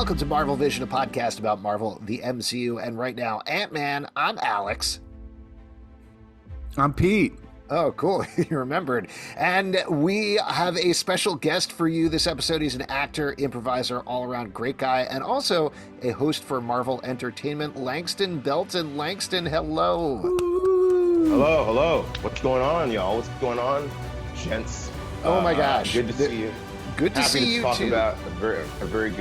Welcome to Marvel Vision, a podcast about Marvel, the MCU, and right now, Ant-Man. I'm Alex. I'm Pete. Oh, cool. You remembered. And we have a special guest for you this episode. He's an actor, improviser, all-around great guy, and also a host for Marvel Entertainment, Langston Belton. Langston, hello. Hello. What's going on, y'all? What's going on, gents? Oh my gosh. Good to see you. Good to see you, talk too. About a very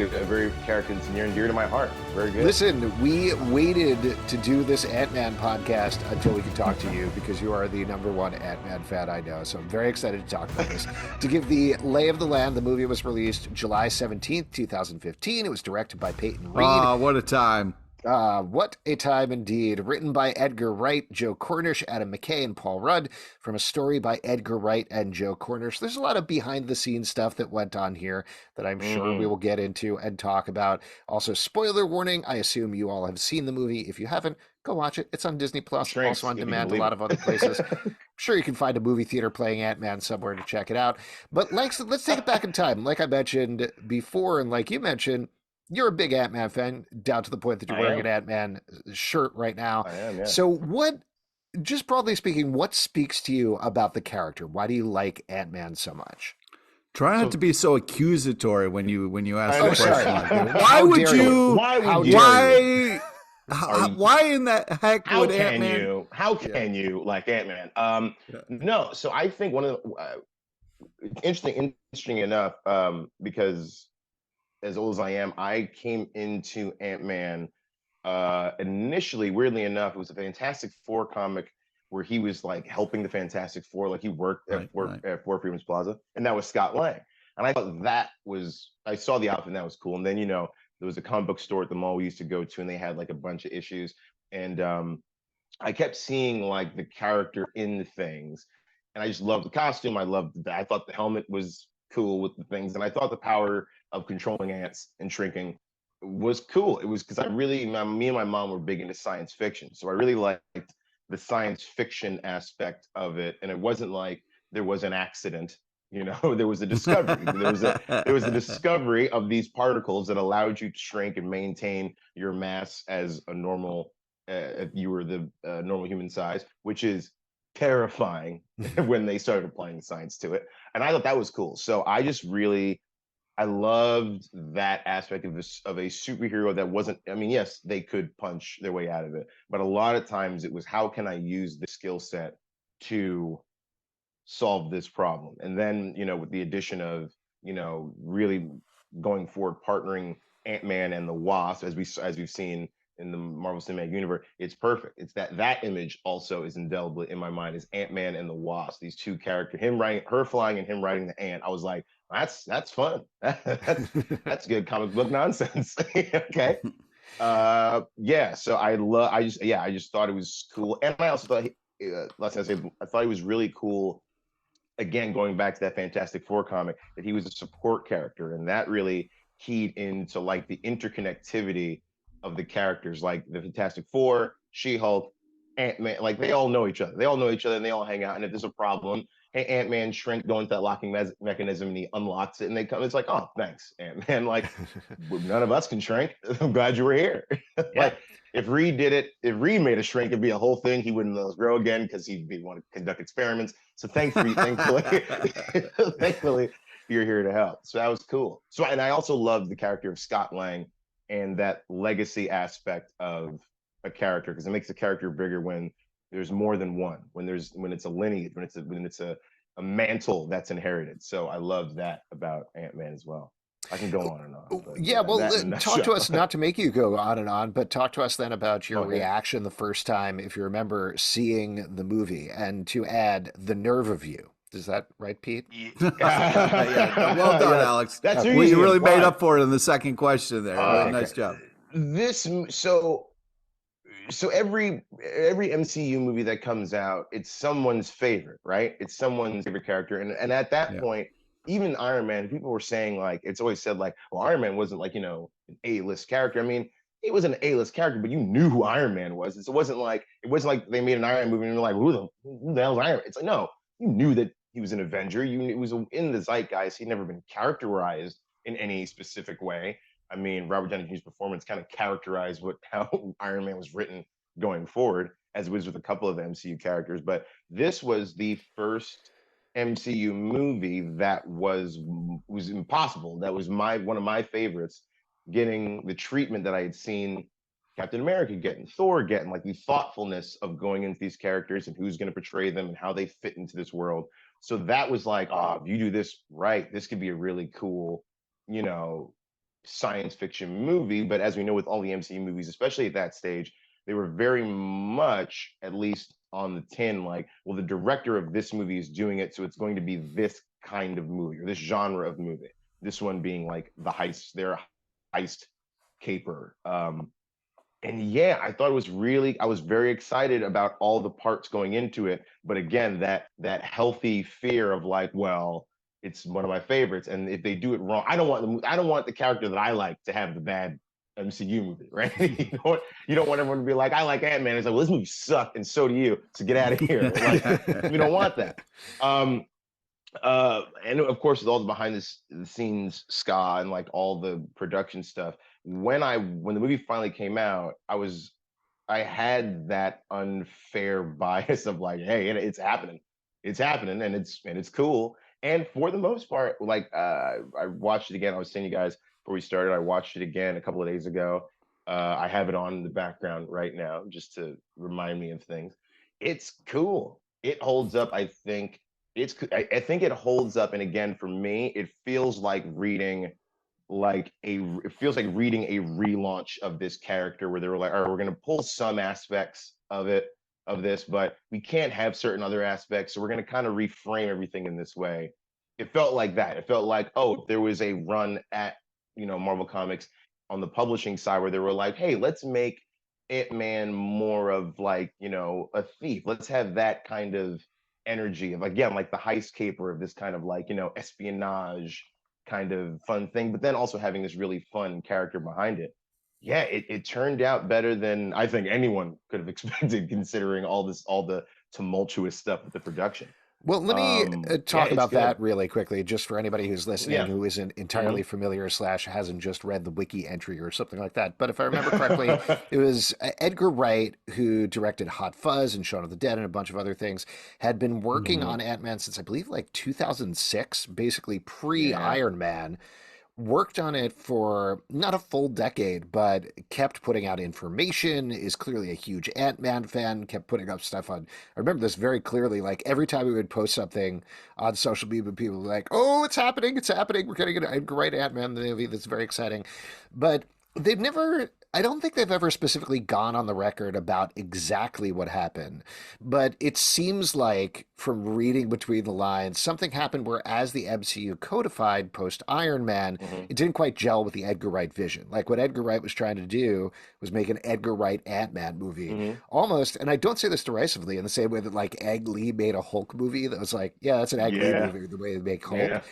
character that's near and dear to my heart. Very good. Listen, we waited to do this Ant-Man podcast until we could talk to you because you are the number one Ant-Man fan I know. So I'm very excited to talk about this. To give the lay of the land, the movie was released July 17th, 2015. It was directed by Peyton Reed. Oh, what a time. What a time indeed. Written by Edgar Wright, Joe Cornish, Adam McKay, and Paul Rudd, from a story by Edgar Wright and Joe Cornish. There's a lot of behind-the-scenes stuff that went on here that I'm sure we will get into and talk about. Also, spoiler warning, I assume you all have seen the movie. If you haven't, go watch it. It's on Disney+, also on demand, a lot of other places. I'm sure you can find a movie theater playing Ant-Man somewhere to check it out. But Langston, let's take it back in time. Like I mentioned before, and like you mentioned, you're a big Ant-Man fan, down to the point that you're wearing an Ant-Man shirt right now. I am, yeah. So just broadly speaking, what speaks to you about the character? Why do you like Ant-Man so much? Try not to be so accusatory when you ask the question. Sorry. Why would you? Why in the heck would Ant-Man? How can you like Ant-Man? No. So I think one of the interesting enough, because as old as I am, I came into Ant-Man initially, weirdly enough, it was a Fantastic Four comic where he was like helping the Fantastic Four, like he worked at Four Freedoms Plaza, and that was Scott Lang. And I thought I saw the outfit and that was cool. And then, there was a comic book store at the mall we used to go to, and they had like a bunch of issues. And I kept seeing like the character in the things, and I just loved the costume. I thought the helmet was cool with the things, and I thought the power of controlling ants and shrinking was cool. It was because me and my mom were big into science fiction, so I really liked the science fiction aspect of it. And it wasn't like there was an accident, there was a discovery. there was a discovery of these particles that allowed you to shrink and maintain your mass as a normal, if you were the normal human size, which is terrifying when they started applying the science to it. And I thought that was cool. So I loved that aspect of a superhero that wasn't, yes, they could punch their way out of it, but a lot of times it was, how can I use the skill set to solve this problem? And then, with the addition of, really going forward, partnering Ant-Man and the Wasp, as we've seen in the Marvel Cinematic Universe, it's perfect. It's that image also is indelibly in my mind, is Ant-Man and the Wasp. These two characters, her flying and him riding the ant. I was like, that's fun. that's good comic book nonsense. Okay. So I just thought it was cool. And I also thought I thought he was really cool, again, going back to that Fantastic Four comic, that he was a support character, and that really keyed into like the interconnectivity of the characters, like the Fantastic Four, She-Hulk, Ant-Man. Like they all know each other. And they all hang out. And if there's a problem, hey, Ant-Man shrink, go into that locking mechanism, and he unlocks it, and they come. It's like, oh, thanks, Ant-Man. Like none of us can shrink. I'm glad you were here. Like if Reed made a shrink, it'd be a whole thing. He wouldn't let us grow again because he'd want to conduct experiments. So thankfully, thankfully, you're here to help. So that was cool. So, and I also loved the character of Scott Lang and that legacy aspect of a character, because it makes the character bigger when there's more than one, when it's a lineage, when it's a mantle that's inherited. So I love that about Ant-Man as well. I can go on and on. But talk to us, not to make you go on and on, but talk to us then about your reaction the first time, if you remember seeing the movie, and to add the nerve of you. Is that right, Pete? Well done, Alex. That's you really made up for it in the second question there. Nice job. So every MCU movie that comes out, it's someone's favorite, right? It's someone's favorite character. And at that point, even Iron Man, people were saying, like, it's always said like, well, Iron Man wasn't like, an A-list character. I mean, he was an A-list character, but you knew who Iron Man was. It wasn't like they made an Iron Man movie and you're like, who the hell's Iron Man? It's like, no, you knew that he was an Avenger. It was in the zeitgeist. He'd never been characterized in any specific way. I mean, Robert Downey Jr.'s performance kind of characterized how Iron Man was written going forward, as it was with a couple of the MCU characters. But this was the first MCU movie that was impossible. That was one of my favorites, getting the treatment that I had seen Captain America getting, Thor getting, like the thoughtfulness of going into these characters and who's going to portray them and how they fit into this world. So that was like, oh, if you do this right, this could be a really cool, you know, science fiction movie. But as we know with all the MCU movies, especially at that stage, they were very much, at least on the tin, like, well, the director of this movie is doing it, so it's going to be this kind of movie or this genre of movie. This one being like their heist caper. And yeah, I thought it was I was very excited about all the parts going into it. But again, that healthy fear of like, well, it's one of my favorites, and if they do it wrong, I don't want the character that I like to have the bad MCU movie, right? You don't want everyone to be like, I like Ant-Man. It's like, well, this movie sucked, and so do you. So get out of here. Like, we don't want that. And of course, with all the behind the scenes ska and like all the production stuff, when the movie finally came out, I had that unfair bias of like, hey, it's happening, and it's cool. And for the most part, like, I watched it again. I was saying, you guys, before we started, I watched it again a couple of days ago. I have it on in the background right now just to remind me of things. It's cool. It holds up. I think it holds up. And again, for me, it feels like reading a relaunch of this character, where they were like, all right, we're going to pull some aspects of this, but we can't have certain other aspects, so we're going to kind of reframe everything in this way. It felt like that. It felt like, oh, there was a run at, Marvel Comics on the publishing side where they were like, hey, let's make Ant-Man more of like, a thief. Let's have that kind of energy of, again, like the heist caper of this kind of like, espionage kind of fun thing, but then also having this really fun character behind it. Yeah, it turned out better than I think anyone could have expected, considering all the tumultuous stuff with the production. Well, let me Yeah, talk it's about good. that really quickly, just for anybody who's listening Yeah. who isn't Hmm. entirely familiar / hasn't just read the wiki entry or something like that. But if I remember correctly, it was Edgar Wright, who directed Hot Fuzz and Shaun of the Dead and a bunch of other things, had been working Hmm. on Ant-Man since I believe like 2006, basically Yeah. pre-Iron Man. Worked on it for not a full decade, but kept putting out information, is clearly a huge Ant-Man fan, kept putting up stuff on. I remember this very clearly. Like every time we would post something on social media, people were like, oh, it's happening, it's happening. We're getting a great Ant-Man movie that's very exciting. But I don't think they've ever specifically gone on the record about exactly what happened, but it seems like from reading between the lines, something happened where as the MCU codified post Iron Man, Hmm. it didn't quite gel with the Edgar Wright vision. Like what Edgar Wright was trying to do was make an Edgar Wright Ant-Man movie. Hmm. Almost, and I don't say this derisively, in the same way that like Ang Lee made a Hulk movie that was like, yeah, that's an Ang Lee Yeah. movie, the way they make Hulk. Yeah.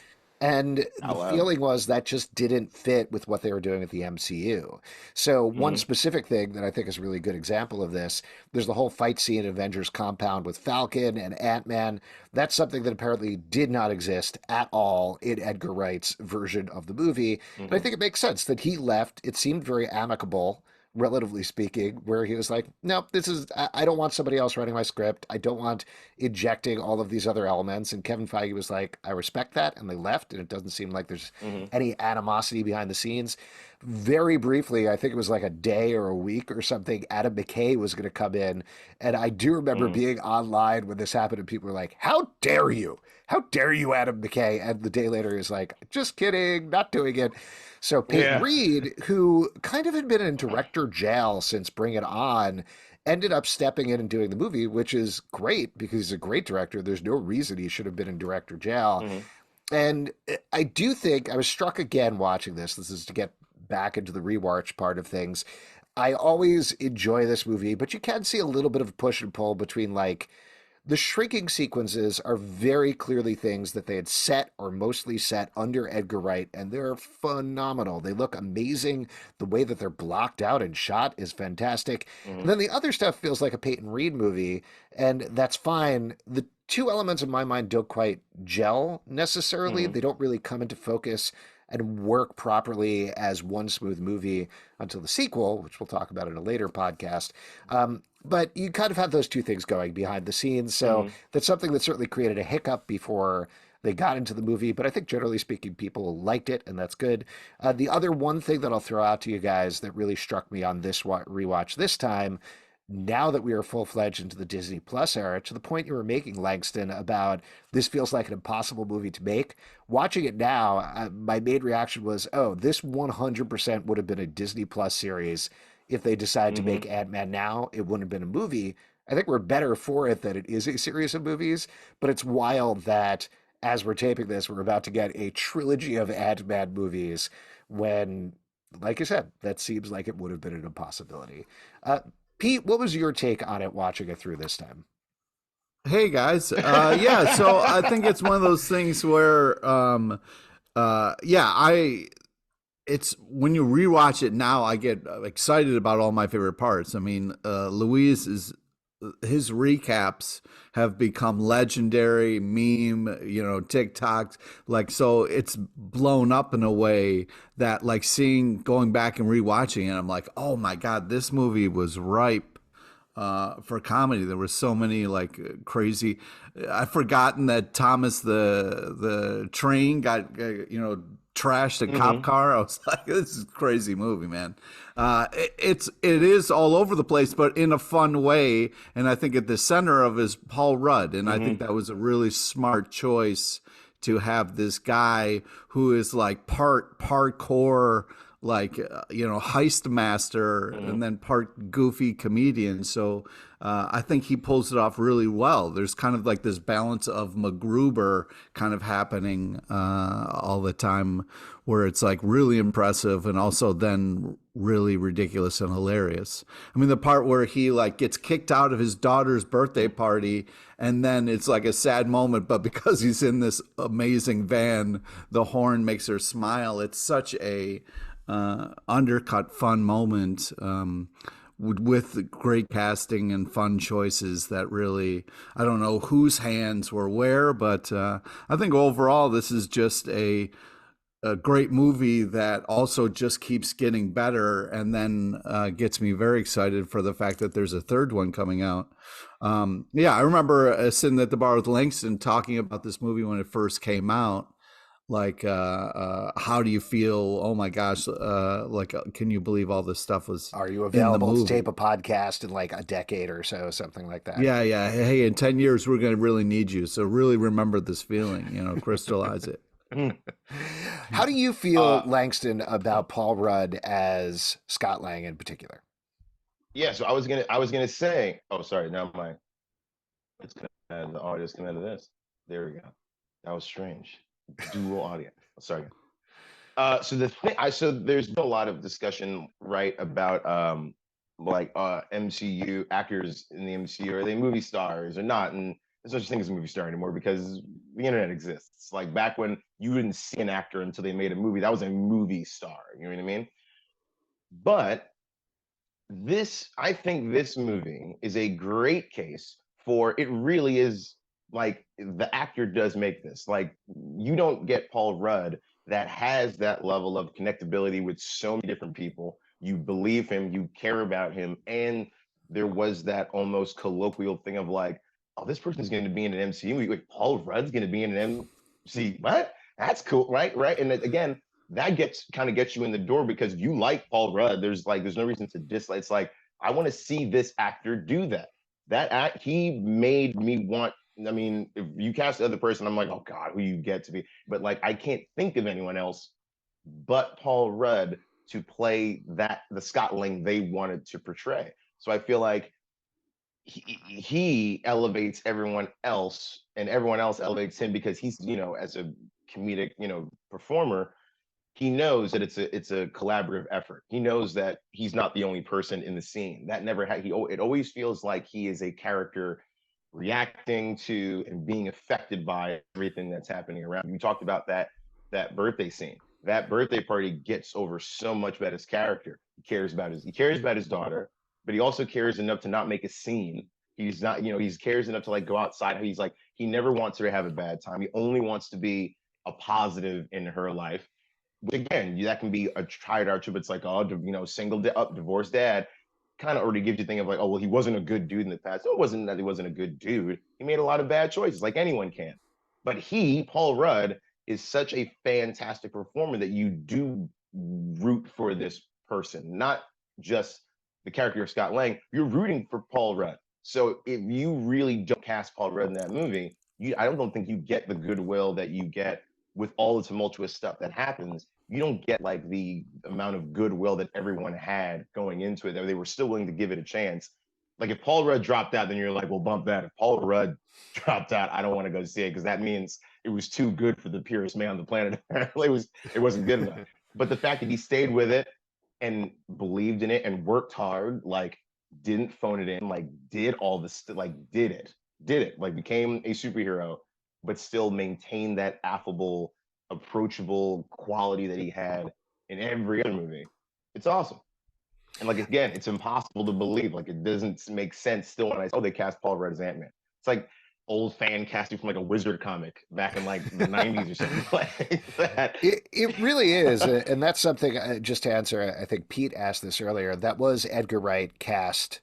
And the Out loud. feeling was that just didn't fit with what they were doing at the MCU. So one Hmm. specific thing that I think is a really good example of this, there's the whole fight scene in Avengers Compound with Falcon and Ant-Man. That's something that apparently did not exist at all in Edgar Wright's version of the movie. And I Hmm. think it makes sense that he left. It seemed very amicable, relatively speaking, where he was like, nope, I don't want somebody else writing my script. I don't want injecting all of these other elements. And Kevin Feige was like, I respect that. And they left. And it doesn't seem like there's Hmm. any animosity behind the scenes. Very briefly, I think it was like a day or a week or something, Adam McKay was going to come in. And I do remember Hmm. being online when this happened, and people were like, how dare you? How dare you, Adam McKay? And the day later, he's like, just kidding, not doing it. So Peyton Yeah. Reed, who kind of had been in director jail since Bring It On, ended up stepping in and doing the movie, which is great because he's a great director. There's no reason he should have been in director jail. Hmm. And I do think I was struck again watching this. This is to get back into the rewatch part of things. I always enjoy this movie, but you can see a little bit of a push and pull between like the shrinking sequences are very clearly things that they had set or mostly set under Edgar Wright, and they're phenomenal. They look amazing. The way that they're blocked out and shot is fantastic. And Hmm. then the other stuff feels like a Peyton Reed movie, and that's fine. The two elements in my mind don't quite gel necessarily. Hmm. They don't really come into focus and work properly as one smooth movie until the sequel, which we'll talk about in a later podcast. But you kind of have those two things going behind the scenes. So Mm-hmm. that's something that certainly created a hiccup before they got into the movie. But I think generally speaking, people liked it, and that's good. The other one thing that I'll throw out to you guys that really struck me on this rewatch this time, now that we are full fledged into the Disney Plus era, to the point you were making, Langston, about this feels like an impossible movie to make. Watching it now, my main reaction was, oh, this 100% would have been a Disney Plus series. If they decided to Mm-hmm. make Ant-Man now, it wouldn't have been a movie. I think we're better for it that it is a series of movies, but it's wild that as we're taping this, we're about to get a trilogy of Ant-Man movies when, like I said, that seems like it would have been an impossibility. Uh, Pete, what was your take on it watching it through this time? Hey guys, yeah. So I think it's one of those things where, yeah, it's when you rewatch it now, I get excited about all my favorite parts. I mean, Louise is his recaps have become legendary meme, TikToks. Like, so it's blown up in a way that, like, going back and rewatching it, I'm like, oh my God, this movie was ripe for comedy. There were so many like crazy. I've forgotten that Thomas the train got trashed a cop Mm-hmm. car. I was like, this is a crazy movie, man. It is all over the place, but in a fun way. And I think at the center of it is Paul Rudd, and I think Mm-hmm. that was a really smart choice to have this guy who is like part parkour, like heist master, Mm-hmm. and then part goofy comedian. So I think he pulls it off really well. There's kind of like this balance of MacGruber kind of happening all the time, where it's like really impressive and also then really ridiculous and hilarious. I mean, the part where he like gets kicked out of his daughter's birthday party, and then it's like a sad moment, but because he's in this amazing van, the horn makes her smile. It's such a undercut fun moment, with great casting and fun choices that really, I don't know whose hands were where, but I think overall this is just a great movie that also just keeps getting better, and then gets me very excited for the fact that there's a third one coming out. Yeah, I remember sitting at the bar with Langston talking about this movie when it first came out. Like, how do you feel? Oh my gosh, like, can you believe all this stuff was Are you in the available to tape movie? a podcast in like a decade or so, something like that? Yeah, yeah. Hey, in 10 years, we're going to really need you. So really remember this feeling, crystallize it. Mm-hmm. How do you feel, Uh, Langston, about Paul Rudd as Scott Lang in particular? yeah. So I was gonna say. Oh, sorry. Now it's gonna add the audio's coming out of this. There we go. That was strange. Dual audio. Sorry. So there's been a lot of discussion, right, about like MCU actors in the MCU, are they movie stars or not? And there's no such thing as a movie star anymore because the internet exists. Like back when you didn't see an actor until they made a movie, that was a movie star. You know what I mean? But I think this movie is a great case for, it really is, like, the actor does make this. Like, you don't get Paul Rudd that has that level of connectability with so many different people. You believe him, you care about him, and there was that almost colloquial thing of like, oh, this person's going to be in an MCU movie. Like, Paul Rudd's going to be in an MC. What? That's cool, right? Right. And again, that gets you in the door because you like Paul Rudd. There's no reason to dislike. It's like, I want to see this actor do that. He made me want. I mean, if you cast the other person, I'm like, oh God, who you get to be? But like, I can't think of anyone else but Paul Rudd to play the Scott Lang they wanted to portray. So I feel like he elevates everyone else, and everyone else elevates him because he's, as a comedic, performer, he knows that it's a collaborative effort. He knows that he's not the only person in the scene. That never had he. It always feels like he is a character reacting to and being affected by everything that's happening around. You talked about that birthday scene. That birthday party gets over so much about his character. He cares about his daughter, but he also cares enough to not make a scene. He's not, he cares enough to like go outside. He's like, he never wants her to have a bad time. He only wants to be a positive in her life, which again, that can be a tried archer, but it's like, oh, single up, divorced dad, kind of already gives you thing of like, oh, well, he wasn't a good dude in the past. No, it wasn't that he wasn't a good dude. He made a lot of bad choices, like anyone can. But Paul Rudd, is such a fantastic performer that you do root for this person, not just the character of Scott Lang. You're rooting for Paul Rudd. So if you really don't cast Paul Rudd in that movie, I don't think you get the goodwill that you get with all the tumultuous stuff that happens. You don't get like the amount of goodwill that everyone had going into it, that they were still willing to give it a chance. Like if Paul Rudd dropped out, then you're like, well, bump that. If Paul Rudd dropped out, I don't want to go see it because that means it was too good for the purest man on the planet. It wasn't good enough. But the fact that he stayed with it and believed in it and worked hard, like didn't phone it in, like did all this, like did it, like became a superhero, but still maintained that affable, approachable quality that he had in every other movie. It's awesome. And like again, it's impossible to believe. Like it doesn't make sense still when they cast Paul Rudd as Ant-Man. It's like old fan casting from like a Wizard comic back in like the 90s or something like that. It really is. And that's something, just to answer, I think Pete asked this earlier, that was Edgar Wright cast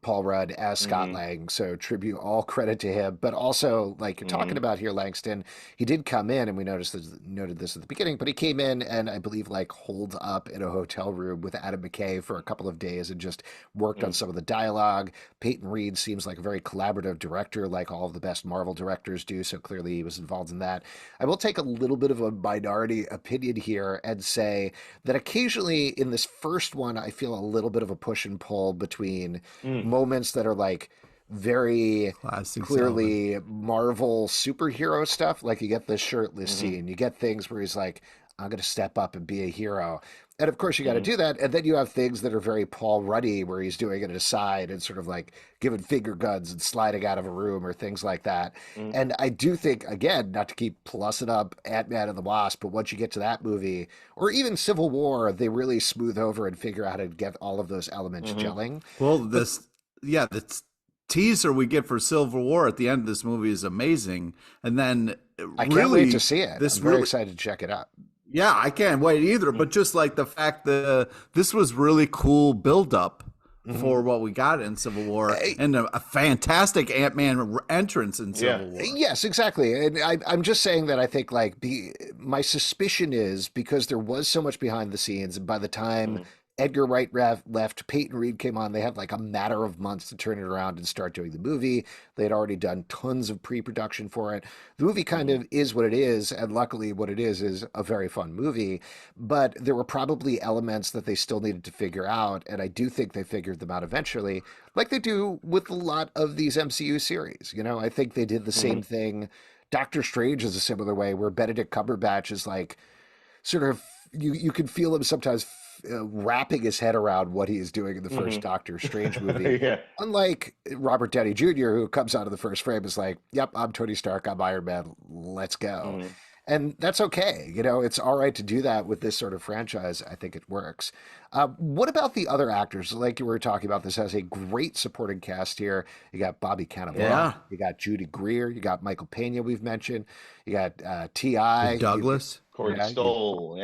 Paul Rudd as Scott Lang, so tribute, all credit to him. But also, like you're talking about here, Langston, he did come in, and we noted this at the beginning, but he came in and I believe like holed up in a hotel room with Adam McKay for a couple of days and just worked on some of the dialogue. Peyton Reed seems like a very collaborative director, like all of the best Marvel directors do, so clearly he was involved in that. I will take a little bit of a minority opinion here and say that occasionally in this first one, I feel a little bit of a push and pull between moments that are like very Classic clearly Marvel superhero stuff. Like you get the shirtless scene, you get things where he's like, I'm going to step up and be a hero. And of course, you got to do that. And then you have things that are very Paul Ruddy, where he's doing it aside and sort of like giving finger guns and sliding out of a room or things like that. And I do think, again, not to keep plussing up Ant-Man and the Wasp, but once you get to that movie, or even Civil War, they really smooth over and figure out how to get all of those elements gelling. Well, the teaser we get for Civil War at the end of this movie is amazing. And then I can't wait to see it. I'm very excited to check it out. Yeah, I can't wait either. But just like the fact that this was really cool buildup for what we got in Civil War, and a fantastic Ant-Man entrance in Civil War. Yes, exactly. And I'm just saying that I think like my suspicion is because there was so much behind the scenes, and by the time Edgar Wright left, Peyton Reed came on. They had like a matter of months to turn it around and start doing the movie. They had already done tons of pre-production for it. The movie kind of is what it is, and luckily what it is a very fun movie. But there were probably elements that they still needed to figure out, and I do think they figured them out eventually, like they do with a lot of these MCU series. You know, I think they did the same thing. Doctor Strange is a similar way, where Benedict Cumberbatch is like sort of, you can feel him sometimes wrapping his head around what he is doing in the first Doctor Strange movie. Unlike Robert Downey Jr., who comes out of the first frame is like, yep, I'm Tony Stark, I'm Iron Man, let's go. And that's okay. You know, it's all right to do that with this sort of franchise. I think it works. What about the other actors? Like you were talking about, this has a great supporting cast here. You got Bobby Cannavale, you got Judy Greer, you got Michael Pena, we've mentioned, you got T.I. Douglas. Corey Stoll,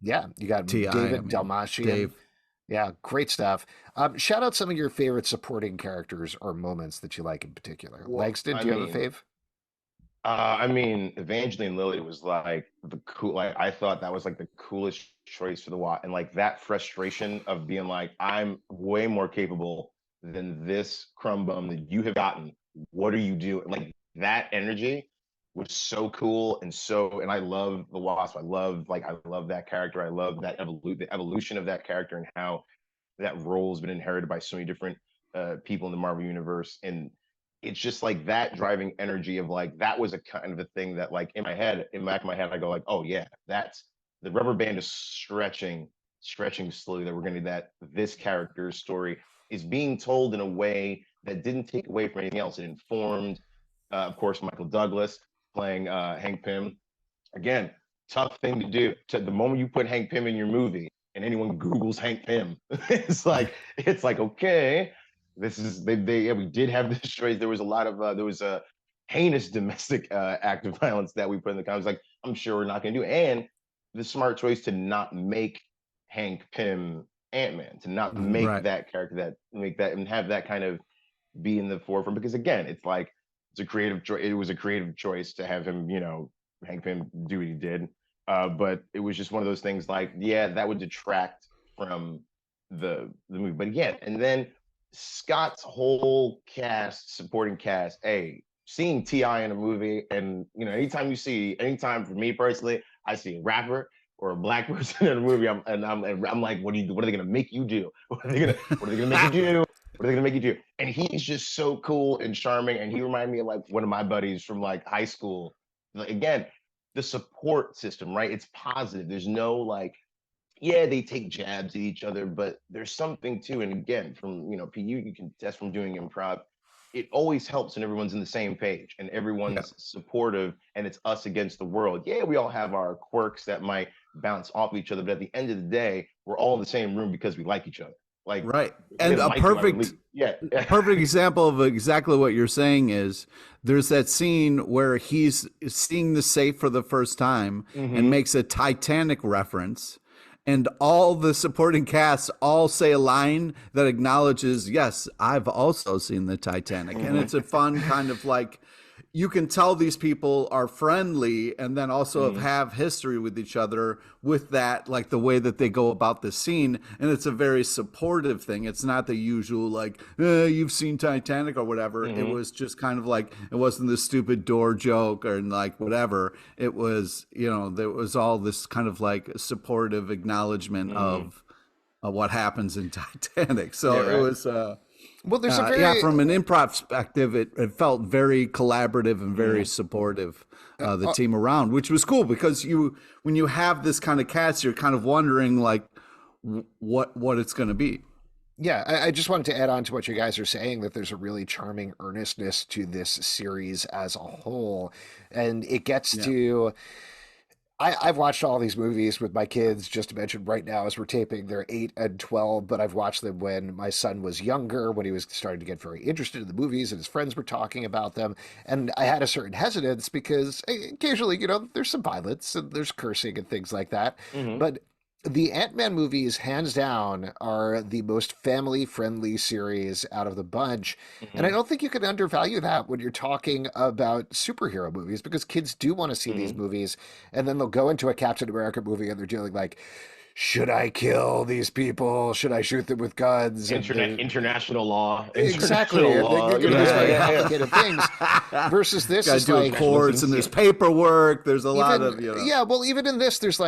Yeah, you got David Dalmatian. Dave. Yeah, great stuff. Shout out some of your favorite supporting characters or moments that you like in particular. Langston, do you have a fave? I mean, Evangeline Lilly was like the cool. Like I thought that was like the coolest choice for the Watt, and like that frustration of being like, I'm way more capable than this crumb bum that you have gotten. What are you doing? Like that energy was so cool and I love the Wasp. I love that character. I love that the evolution of that character and how that role has been inherited by so many different people in the Marvel universe. And it's just like that driving energy of like, that was a kind of a thing that like in the back of my head, I go like, oh yeah, that's the rubber band is stretching slowly, that we're going to, that this character's story is being told in a way that didn't take away from anything else. It informed, of course, Michael Douglas playing Hank Pym. Again, tough thing to do. The moment you put Hank Pym in your movie and anyone Googles Hank Pym, it's like okay, this is we did have this choice. There was a lot of there was a heinous domestic act of violence that we put in the comments. Like I'm sure we're not going to do, and the smart choice to not make Hank Pym Ant-Man, to not Mhm. make Right. that character, that make that and have that kind of be in the forefront, because again, it's like it's a creative choice. It was a creative choice to have him, Hank Pym do what he did. But it was just one of those things like, yeah, that would detract from the movie. But again, and then Scott's whole cast, supporting cast, hey, seeing T.I. in a movie, and anytime for me personally, I see a rapper or a black person in a movie, I'm like, what are they gonna make you do? What are they gonna make you do? What are they gonna make you do? And he's just so cool and charming. And he reminded me of like one of my buddies from like high school. Like, again, the support system, right? It's positive. There's no like, yeah, they take jabs at each other, but there's something too. And again, from you can test from doing improv. It always helps when everyone's in the same page and Yeah. everyone's supportive, and it's us against the world. Yeah, we all have our quirks that might bounce off each other, but at the end of the day, we're all in the same room because we like each other. Like, Right. if I And didn't a like you, I would perfect leave. Yeah. perfect example of exactly what you're saying is there's that scene where he's seeing the safe for the first time and Hmm. makes a Titanic reference, and all the supporting cast all say a line that acknowledges, yes, I've also seen the Titanic. And Hmm. it's a fun kind of like, you can tell these people are friendly and then also Hmm. have history with each other with that, like the way that they go about the scene. And it's a very supportive thing. It's not the usual, like, you've seen Titanic or whatever. It Hmm. was just kind of like, it wasn't the stupid door joke or like whatever. It was, there was all this kind of like supportive acknowledgement Hmm. of what happens in Titanic. Yeah. So it Right. was, Well, there's a yeah, very from an improv perspective, it felt very collaborative and very Hmm. supportive, the team around, which was cool because when you have this kind of cast, you're kind of wondering like what it's going to be. Yeah, I just wanted to add on to what you guys are saying that there's a really charming earnestness to this series as a whole. And it gets Yeah. to. I've watched all these movies with my kids, just to mention right now as we're taping, they're 8 and 12, but I've watched them when my son was younger, when he was starting to get very interested in the movies and his friends were talking about them. And I had a certain hesitance because occasionally, there's some violence and there's cursing and things like that. Hmm. But the Ant-Man movies, hands down, are the most family-friendly series out of the bunch. And I Hmm. don't think you can undervalue that when you're talking about superhero movies, because kids do want to see these Hmm. movies, and then they'll go into a Captain America movie and they're dealing like, should I kill these people? Should I shoot them with guns? And Internet, international law, exactly, international and they law. get into these Yeah, very yeah, complicated things. yeah. Versus this Got to is do it like National courts and citizency. there's paperwork. There's a lot even of yeah, well, even in this, there's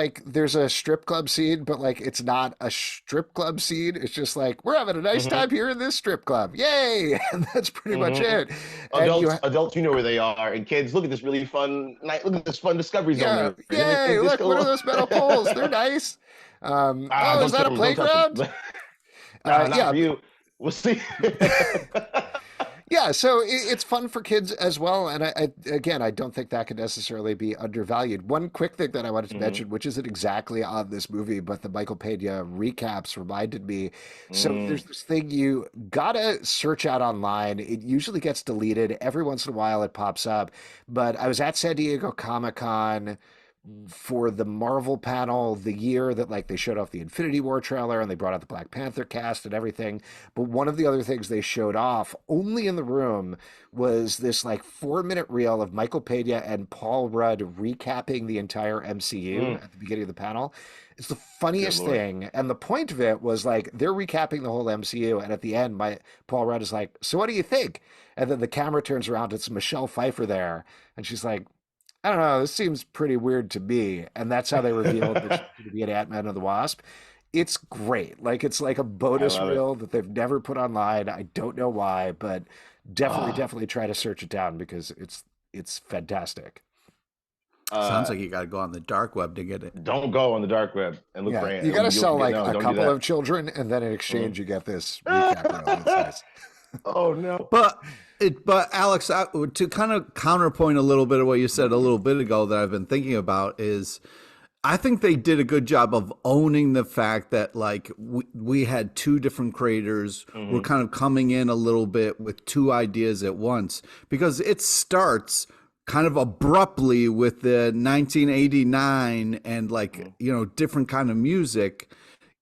a strip club scene, but like it's not a strip club scene. It's just like we're having a nice Hmm. time here in this strip club, yay! And that's pretty much Hmm. it. And Adults, adults, you know where they are, and kids, look at this really fun night. Look at this fun Discovery Zone yeah, they're in. yay! Ain't this Look, what are cool? those metal poles? They're nice. Oh, is Don't that touch a them. Don't touch them. playground? Nah, not Yeah, for you. We'll see. yeah, so it's fun for kids as well, and again, I don't think that could necessarily be undervalued. One quick thing that I wanted to Hmm. mention, which isn't exactly on this movie, but the Michael Pena recaps reminded me. So Mm. there's this thing you gotta search out online. It usually gets deleted. Every once in a while it pops up. But I was at San Diego Comic-Con for the Marvel panel the year that like they showed off the Infinity War trailer and they brought out the Black Panther cast and everything. But one of the other things they showed off only in the room was this like 4-minute reel of Michael Pena and Paul Rudd recapping the entire MCU Mm. at the beginning of the panel. It's the Good funniest Lord. thing. And the point of it was like they're recapping the whole MCU. And at the end, my Paul Rudd is like, so what do you think? And then the camera turns around, it's Michelle Pfeiffer there. And she's like, I don't know, this seems pretty weird to me. And that's how they revealed that she's going to be an Ant-Man and the Wasp. It's great. Like it's like a I bonus love it. reel that they've never put online. I don't know why, but definitely, Ah, definitely try to search it down because it's fantastic. sounds uh, like you got to go on the dark web to get it. don't go on the dark web and look for Yeah, Ant. you got to You'll sell get like no. a Don't do couple of that. children, and then in Mhm. exchange, you get this recap reel. It's nice. Oh no. But Alex, to kind of counterpoint a little bit of what you said a little bit ago that I've been thinking about is I think they did a good job of owning the fact that like we had two different creators. We're Hmm. kind of coming in a little bit with two ideas at once because it starts kind of abruptly with the 1989 and like, you know, different kind of music,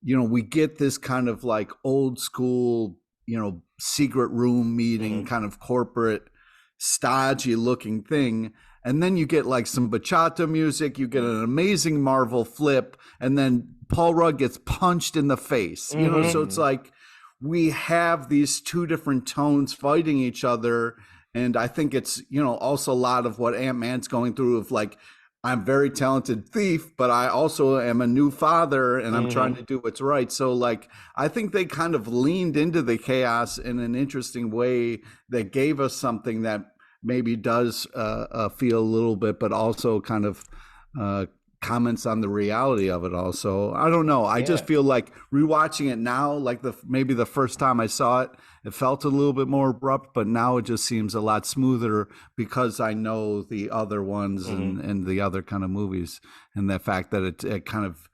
you know, we get this kind of like old school, you know, secret room meeting kind of corporate stodgy looking thing. And then you get like some bachata music, you get an amazing Marvel flip, and then Paul Rudd gets punched in the face. You know, so it's like we have these two different tones fighting each other. And I think it's, you know, also a lot of what Ant-Man's going through of like, I'm a very talented thief, but I also am a new father and I'm trying to do what's right. So like, I think they kind of leaned into the chaos in an interesting way that gave us something that maybe does feel a little bit, but also kind of comments on the reality of it also. I don't know. I just feel like rewatching it now, like maybe the first time I saw it, it felt a little bit more abrupt, but now it just seems a lot smoother because I know the other ones and the other kind of movies, and the fact that it kind of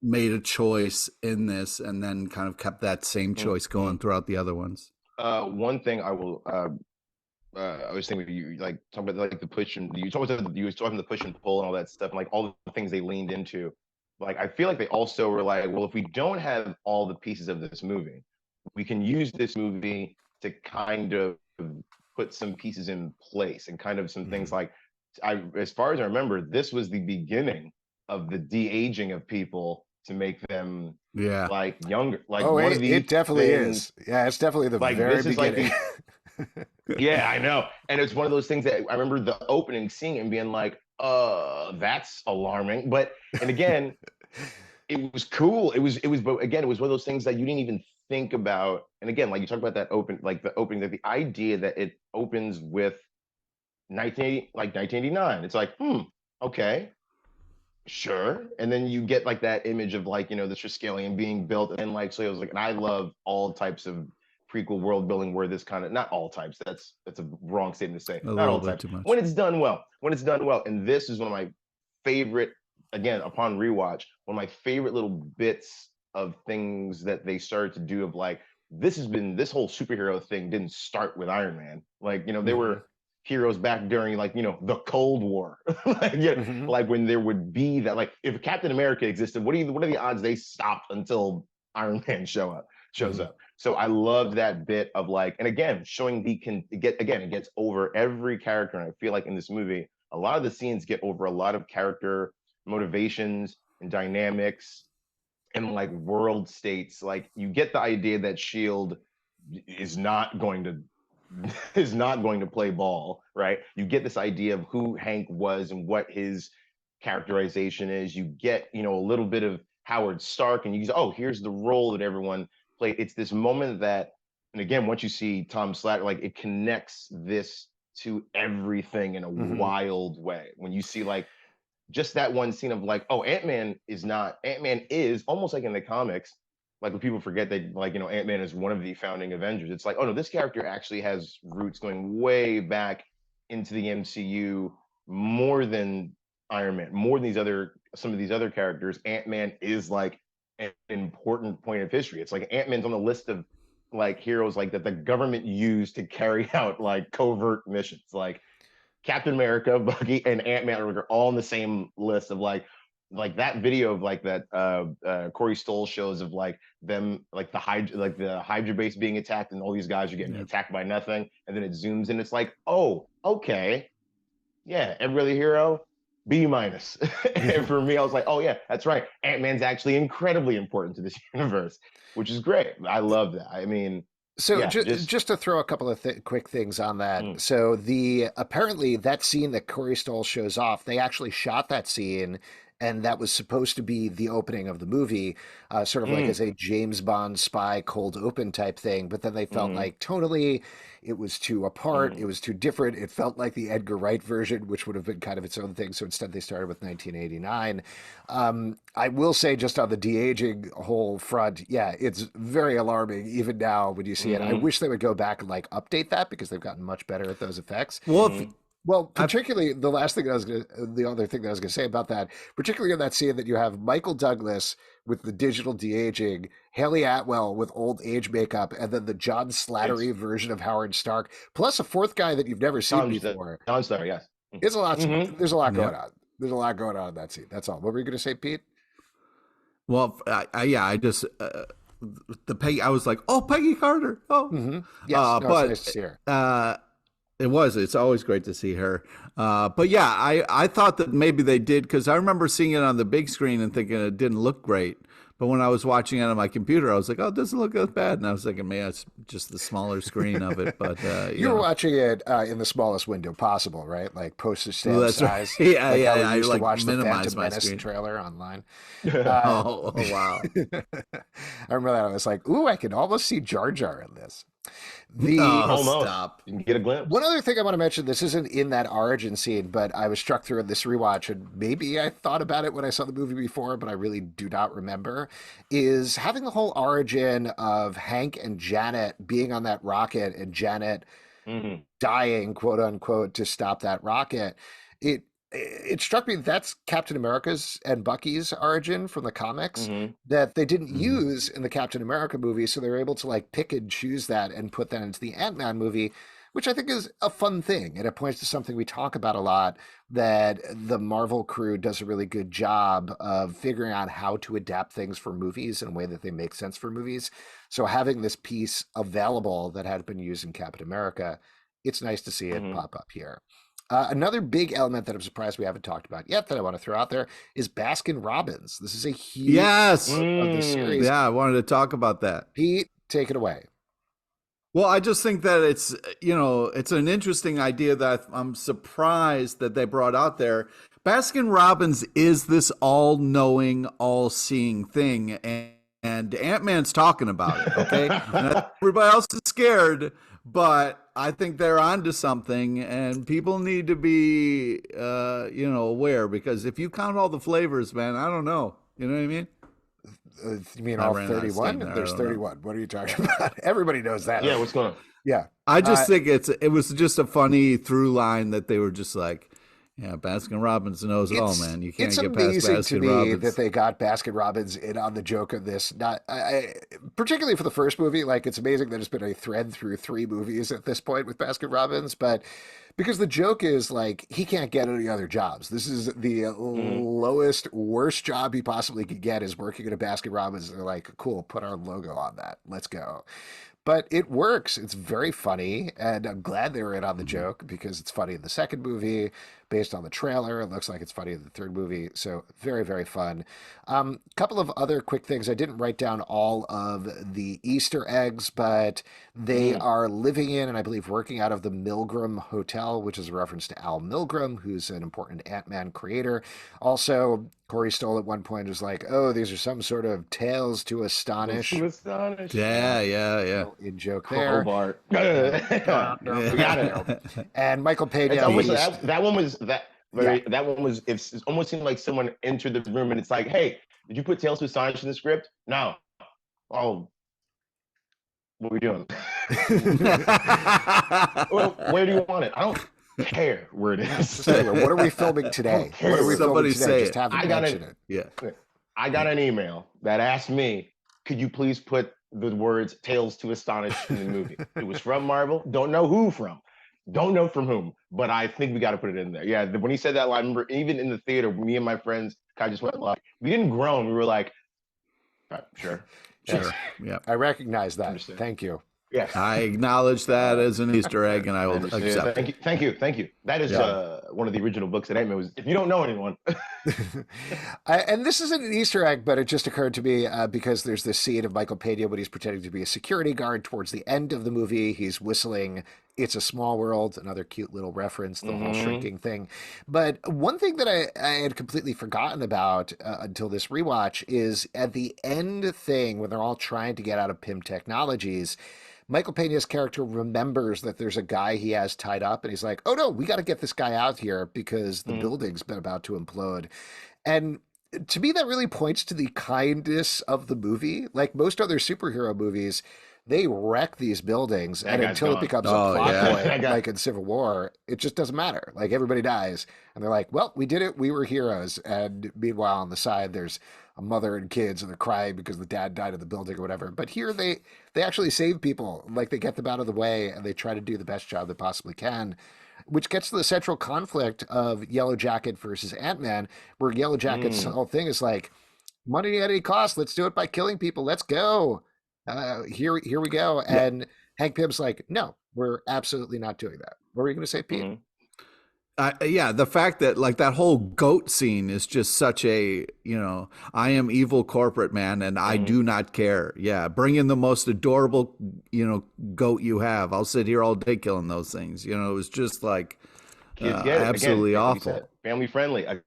made a choice in this and then kind of kept that same choice going throughout the other ones. One thing I will I was thinking you like talking about like the push and you was talking the push and pull and all that stuff and like all the things they leaned into. Like I feel like they also were like, well, if we don't have all the pieces of this movie, we can use this movie to kind of put some pieces in place and kind of some things like as far as I remember, this was the beginning of the de-aging of people to make them like younger. Like one of these it definitely things, is. Yeah, it's definitely the like very this is beginning. like yeah, I know. And it's one of those things that I remember the opening seeing and being like, that's alarming. But and again, it was cool. But again, it was one of those things that you didn't even think about. And again, like you talk about that the opening, that the idea that it opens with 1989. It's like, okay, sure. And then you get like that image of like, you know, the Triskelion being built. And like, so it was like, and I love all types of prequel world building where this kind of, not all types, that's a wrong statement to say, A not little all bit types, too much. when it's done well, and this is one of my favorite, again, upon rewatch, one of my favorite little bits of things that they started to do of like, this whole superhero thing didn't start with Iron Man. Like, you know, they were heroes back during like, you know, the Cold War. Like, like when there would be that, like if Captain America existed, what are the odds they stopped until Iron Man shows up? So I loved that bit of like, and again, showing it gets over every character. And I feel like in this movie, a lot of the scenes get over a lot of character motivations and dynamics and like world states. Like you get the idea that Shield is not going to play ball, right? You get this idea of who Hank was and what his characterization is. You get, you know, a little bit of Howard Stark, and you say, oh, here's the role that everyone played. It's this moment that, and again, once you see Tom Slack, like it connects this to everything in a wild way. When you see like just that one scene of like, oh, Ant-Man is almost like in the comics, like when people forget that, like, you know, Ant-Man is one of the founding Avengers. It's like, oh no, this character actually has roots going way back into the MCU more than Iron Man, more than some of these other characters. Ant-Man is like an important point of history. It's like Ant-Man's on the list of like heroes like that the government used to carry out like covert missions. Like Captain America, Bucky, and Ant-Man are all on the same list of like that video of like that Corey Stoll shows of like them like the Hydra base being attacked and all these guys are getting attacked by nothing, and then it zooms in. It's like, oh, okay, yeah, every other hero, B minus. And for me, I was like, oh yeah, that's right. Ant-Man's actually incredibly important to this universe, which is great. I love that. I mean, So yeah, just to throw a couple of quick things on that. So apparently that scene that Corey Stoll shows off, they actually shot that scene, and that was supposed to be the opening of the movie, sort of like as a James Bond spy cold open type thing. But then they felt like tonally it was too apart, it was too different. It felt like the Edgar Wright version, which would have been kind of its own thing. So instead they started with 1989. I will say, just on the de-aging whole front, yeah, it's very alarming even now when you see it. I wish they would go back and like update that, because they've gotten much better at those effects. Well, particularly the other thing that I was going to say about that, particularly in that scene that you have Michael Douglas with the digital de-aging, Haley Atwell with old age makeup, and then the John Slattery version of Howard Stark, plus a fourth guy that you've never seen before. John Slattery, yes. It's a lot. Mm-hmm. There's a lot going Yep. on. There's a lot going on in that scene. That's all. What were you going to say, Pete? Well, I just the Peggy. I was like, oh, Peggy Carter. Oh, Yes. No, it's but nice to see her. it was. It's always great to see her. But yeah, I thought that maybe they did because I remember seeing it on the big screen and thinking it didn't look great. But when I was watching it on my computer, I was like, "Oh, it doesn't look that bad." And I was thinking, "Man, it's just the smaller screen of it." But You were watching it in the smallest window possible, right? Like postage stamp that's right. size. Yeah, like yeah. how we I used to watch the minimized Phantom my Menace screen. trailer online. Oh, wow. I remember that. I was like, "Ooh, I can almost see Jar Jar in this." The Oh, Almost. stop. You can get a glimpse. One other thing I want to mention, this isn't in that origin scene, but I was struck through this rewatch, and maybe I thought about it when I saw the movie before, but I really do not remember, is having the whole origin of Hank and Janet being on that rocket and Janet Mm-hmm. dying, quote unquote, to stop that rocket. It struck me that's Captain America's and Bucky's origin from the comics Mm-hmm. that they didn't Mhm. use in the Captain America movie, so they were able to like pick and choose that and put that into the Ant-Man movie, which I think is a fun thing, and it points to something we talk about a lot, that the Marvel crew does a really good job of figuring out how to adapt things for movies in a way that they make sense for movies. So having this piece available that had been used in Captain America, it's nice to see it Mm-hmm. pop up here. Another big element that I'm surprised we haven't talked about yet that I want to throw out there is Baskin Robbins. This is a huge Yes. part of the series. Yeah, I wanted to talk about that. Pete, take it away. Well, I just think that it's an interesting idea that I'm surprised that they brought out there. Baskin Robbins is this all-knowing, all-seeing thing, and Ant-Man's talking about it, okay? And everybody else is scared, but I think they're onto something, and people need to be, aware, because if you count all the flavors, man, I don't know. You know what I mean? You mean I all ran out of 31? steam there, I There's don't know. 31. What are you talking about? Everybody knows that. Yeah, what's going on? Yeah. I just think it was just a funny through line that they were just like, yeah, Baskin Robbins knows it all, man. You can't It's get past amazing to Baskin me Robbins. that they got Baskin Robbins in on the joke of this. Not particularly for the first movie. Like, it's amazing that it's been a thread through 3 movies at this point with Baskin Robbins, but because the joke is like he can't get any other jobs. This is the Mm-hmm. lowest, worst job he possibly could get is working at a Baskin Robbins. And they're like, cool, put our logo on that. Let's go. But it works. It's very funny, and I'm glad they were in on the joke because it's funny in the second movie, based on the trailer. It looks like it's funny in the third movie, so very, very fun. Couple of other quick things. I didn't write down all of the Easter eggs, but they are living in and I believe working out of the Milgram Hotel, which is a reference to Al Milgram, who's an important Ant-Man creator. Also, Corey Stoll at one point was like, "Oh, these are some sort of tales to astonish." To astonish. Yeah. In joke there. Hobart. We got it. And Michael Pena. It's almost he's- that one was that very that one was it almost seemed like someone entered the room and it's like, hey, did you put Tales to Astonish in the script? No. Oh, what are we doing? Well, where do you want it? I don't care where it is. Just anyway, what are we filming today? What are we Somebody filming today? say Just it. have them I got mention it. it. Yeah. I got an email that asked me, could you please put the words Tales to Astonish in the movie? It was from Marvel. Don't know who from. Don't know from whom, but I think we got to put it in there. Yeah, when he said that line, I remember even in the theater, me and my friends kind of just went like, we didn't groan. We were like, sure. Sure. Yeah. I recognize that. Understood. Thank you. Yeah. I acknowledge that as an Easter egg, and I will Understood. accept Thank it. you. Thank you. Thank you. That is one of the original books that Ant-Man was. If you don't know anyone, And this isn't an Easter egg, but it just occurred to me because there's this scene of Michael Pena when he's pretending to be a security guard towards the end of the movie. He's whistling "It's a Small World," another cute little reference, the whole shrinking thing. But one thing that I had completely forgotten about until this rewatch is at the end thing when they're all trying to get out of PIM Technologies. Michael Pena's character remembers that there's a guy he has tied up, and he's like, "Oh no, we got to get this guy out here because the building's been about to implode." And to me, that really points to the kindness of the movie. Like most other superhero movies, they wreck these buildings, and guy's until it gone. becomes Oh, a plot yeah. point, That guy- like in Civil War, it just doesn't matter. Like everybody dies, and they're like, "Well, we did it. We were heroes." And meanwhile, on the side, there's a mother and kids and they're crying because the dad died in the building or whatever. But here they actually save people. Like they get them out of the way and they try to do the best job they possibly can, which gets to the central conflict of Yellow Jacket versus Ant-Man, where Yellow Jacket's whole thing is like, money at any cost. Let's do it by killing people. Let's go. Here we go. Yeah. And Hank Pym's like, no, we're absolutely not doing that. What were you going to say, Pete? Mhm. Yeah, the fact that like that whole goat scene is just such a, I am evil corporate man and I do not care. Yeah, bring in the most adorable, goat you have. I'll sit here all day killing those things. It was just like Kids get it. absolutely Again, like you awful. said, family friendly. A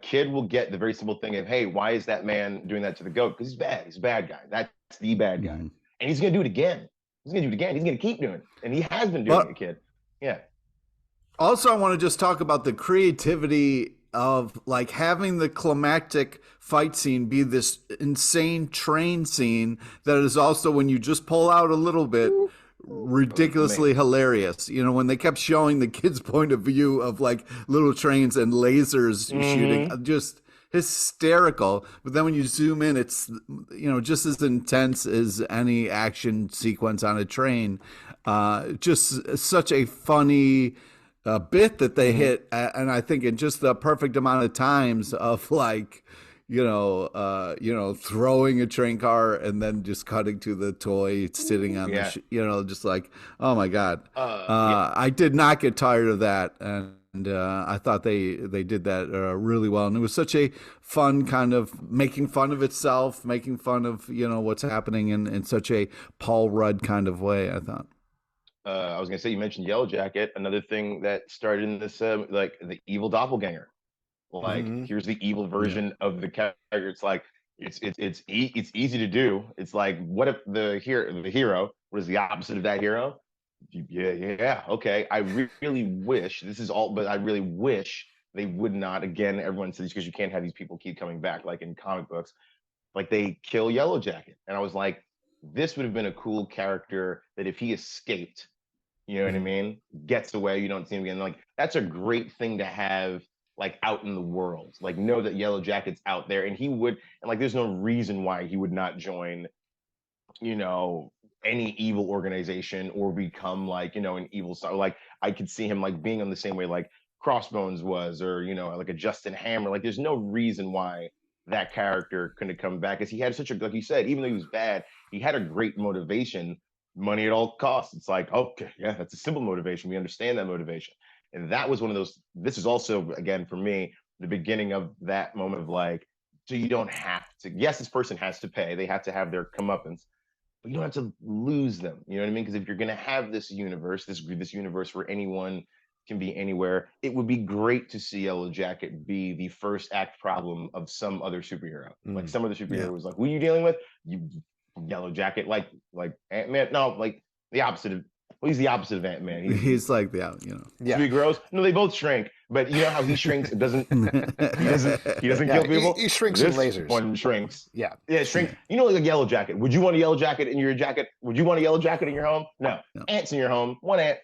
kid will get the very simple thing of, hey, why is that man doing that to the goat? Because he's bad. He's a bad guy. That's the bad guy. Mhm. And he's going to do it again. He's going to do it again. He's going to keep doing it. And he has been doing it, kid. Yeah. Also, I want to just talk about the creativity of like having the climactic fight scene be this insane train scene that is also, when you just pull out a little bit, ridiculously hilarious. When they kept showing the kids' point of view of like little trains and lasers shooting, just hysterical. But then when you zoom in, it's just as intense as any action sequence on a train. Just such a funny bit that they hit, and I think in just the perfect amount of times of like, throwing a train car and then just cutting to the toy sitting on the, just like, oh my God. I did not get tired of that. And I thought they did that really well. And it was such a fun kind of making fun of itself, making fun of, what's happening in such a Paul Rudd kind of way, I thought. I was gonna say, you mentioned Yellow Jacket. Another thing that started in this, like the evil doppelganger. Like, here's the evil version of the character. It's like it's easy to do. It's like, what if the hero was the opposite of that hero? Yeah, okay. I really wish this is all, but I really wish they would not. Again, everyone says because you can't have these people keep coming back, like in comic books. Like they kill Yellow Jacket, and I was like, this would have been a cool character that if he escaped, you know what I mean, gets away, you don't see him again. Like that's a great thing to have, like out in the world. Like know that Yellow Jacket's out there, and he would, and like there's no reason why he would not join, any evil organization or become like, an evil star. Like I could see him like being on the same way like Crossbones was, or like a Justin Hammer. Like there's no reason why that character couldn't come back, because he had such a, like you said, even though he was bad, he had a great motivation. Money at all costs. It's like, okay, yeah, that's a simple motivation. We understand that motivation. And that was one of those. This is also, again, for me, the beginning of that moment of like, so you don't have to, yes, this person has to pay, they have to have their comeuppance, but you don't have to lose them. You know what I mean? Because if you're going to have this universe, this universe where anyone can be anywhere, it would be great to see Yellow Jacket be the first act problem of some other superhero. Like some other superhero was like, who are you dealing with? You Yellow Jacket, like Ant-Man. No, like the opposite of, well, he's the opposite of Ant-Man. He's like the, Should he grows? No, they both shrink. But you know how he shrinks? It doesn't. He doesn't kill people. He shrinks this in lasers. One shrinks. Yeah, shrink. You know, like a Yellow Jacket. Would you want a Yellow Jacket in your jacket? Would you want a Yellow Jacket in your home? No. Ants in your home. One ant.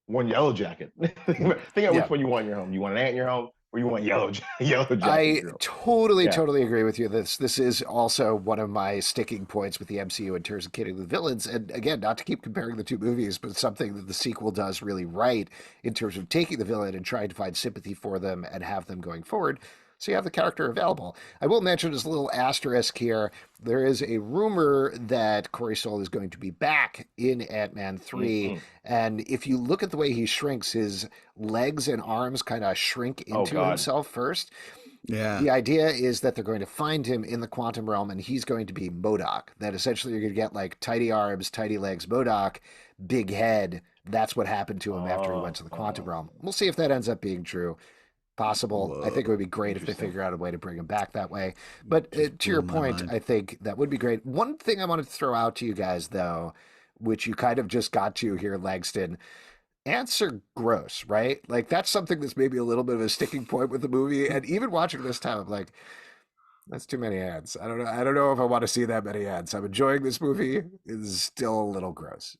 One Yellow Jacket. Think about which one you want in your home. You want an ant in your home, or you want Yellow Jacket? I totally agree with you. This is also one of my sticking points with the MCU in terms of killing the villains. And again, not to keep comparing the two movies, but something that the sequel does really right in terms of taking the villain and trying to find sympathy for them and have them going forward. So you have the character available. I will mention as a little asterisk here, there is a rumor that Corey Stoll is going to be back in Ant-Man 3. And if you look at the way he shrinks, his legs and arms kind of shrink into himself first. Yeah. The idea is that they're going to find him in the quantum realm and he's going to be MODOK. That essentially you're going to get like tidy arms, tidy legs, MODOK, big head. That's what happened to him after he went to the quantum realm. We'll see if that ends up being true. Possible. I think it would be great if they figure out a way to bring him back that way. But to your point, I think that would be great. One thing I wanted to throw out to you guys, though, which you kind of just got to here, Langston, ants are gross, right? Like that's something that's maybe a little bit of a sticking point with the movie. And even watching this time, I'm like, that's too many ants. I don't know if I want to see that many ants. I'm enjoying this movie. It is still a little gross.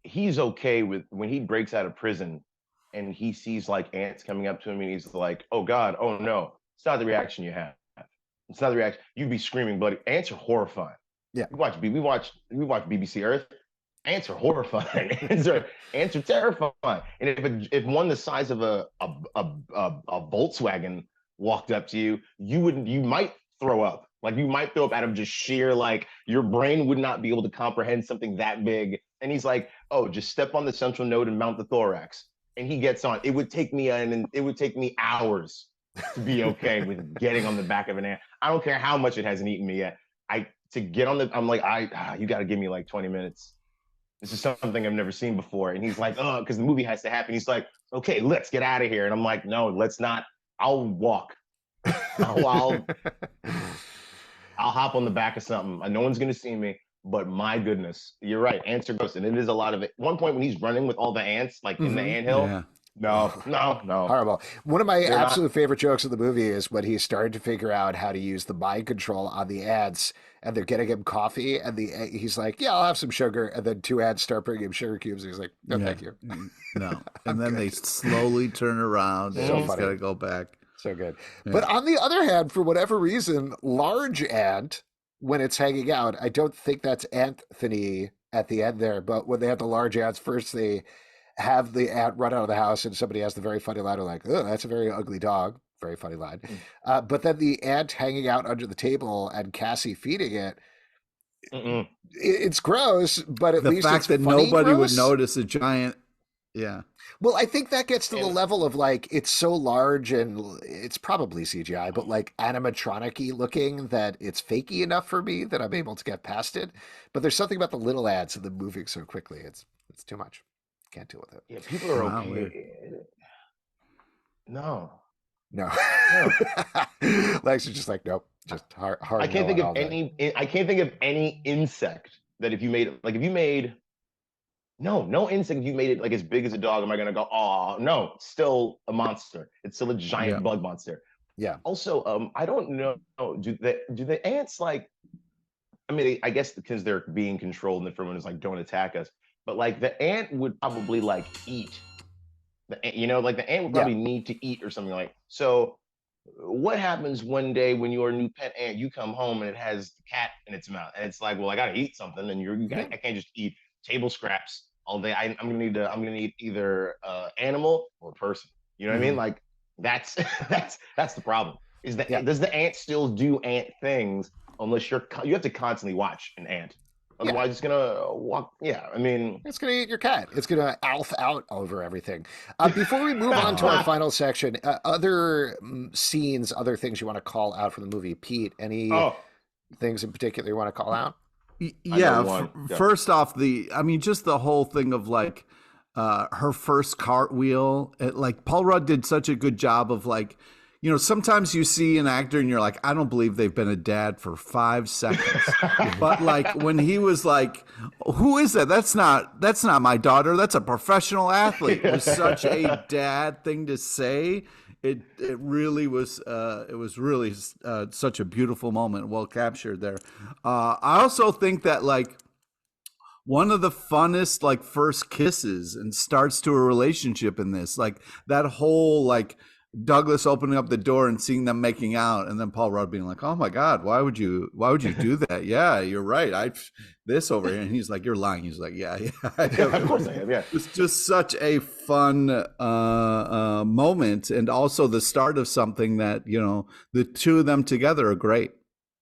He's okay with when he breaks out of prison and he sees like ants coming up to him and he's like, oh God, oh no. It's not the reaction you have. It's not the reaction. You'd be screaming bloody. Ants are horrifying. Yeah. We watch BBC Earth. Ants are horrifying. ants are terrifying. And if one the size of a Volkswagen walked up to you, you might throw up. Like you might throw up out of just sheer like your brain would not be able to comprehend something that big. And he's like, "Oh, just step on the central node and mount the thorax." And he gets on. It would take me hours to be okay with getting on the back of an ant. I don't care how much it hasn't eaten me yet. To get on I'm like, you got to give me like 20 minutes. This is something I've never seen before. And he's like, oh, because the movie has to happen. He's like, okay, let's get out of here. And I'm like, no, let's not. I'll walk. I'll hop on the back of something. No one's gonna see me. But my goodness, you're right. Ants are gross, and it is a lot of it. One point when he's running with all the ants, like in the anthill, Yeah. no. Horrible. One of my They're absolute not. favorite jokes of the movie is when he started to figure out how to use the mind control on the ants, and they're getting him coffee, and he's like, "Yeah, I'll have some sugar," and then two ants start bringing him sugar cubes, and he's like, "No, thank you." No. And then they slowly turn around and So he's funny. got to go back. So good. Yeah. But on the other hand, for whatever reason, large ant, when it's hanging out, I don't think that's Anthony at the end there, but when they have the large ants, first they have the ant run out of the house and somebody has the very funny line like, "Oh, that's a very ugly dog." Very funny line. But then the ant hanging out under the table and Cassie feeding it, Mm-mm. it's gross, but at The least fact it's that funny nobody would gross. notice a giant. Yeah. Well, I think that gets to the And level of like it's so large and it's probably CGI, but like animatronic-y looking that it's fakey enough for me that I'm able to get past it. But there's something about the little ants and them moving so quickly. It's too much. Can't deal with it. yeah, people are Wow, weird. okay. No, No. no. Lex is just like, nope. Just hard I can't no think on of all that. I can't think of any insect that if you made no insect, if you made it like as big as a dog, am I gonna go, oh no, it's still a monster. It's still a Yeah. giant bug monster. Yeah. Also, I don't know, do the ants like I mean, I guess because they're being controlled and the firm is like, don't attack us. But like the ant would probably like eat. Like the ant would Yeah. probably need to eat or something like. So what happens one day when your new pet ant, you come home and it has the cat in its mouth, and it's like, well, I gotta eat something, and I can't just eat table scraps all day. I'm gonna need either animal or person. You know what I mean? Like that's that's the problem. Is that Yeah. does the ant still do ant things unless you have to constantly watch an ant? Yeah. Otherwise, it's gonna walk. Yeah, I mean, It's going to eat your cat. It's going to alf out over everything. Before we move on to our final section, other scenes, other things you want to call out from the movie, Pete? Any oh, things in particular you want to call out? Yeah. one. Yeah. First off, just the whole thing of like her first cartwheel. Like Paul Rudd did such a good job of like, sometimes you see an actor and you're like, I don't believe they've been a dad for 5 seconds. But like when he was like, who is that? That's not my daughter. That's a professional athlete. It was such a dad thing to say. It really was. It was really such a beautiful moment, well captured there. I also think that like one of the funnest like first kisses and starts to a relationship in this, like that whole like Douglas opening up the door and seeing them making out, and then Paul Rudd being like, "Oh my God, why would you do that?" Yeah, you're right. This over here, and he's like, "You're lying." He's like, "Yeah." Of course I am. Yeah. It's just such a fun moment, and also the start of something that the two of them together are great.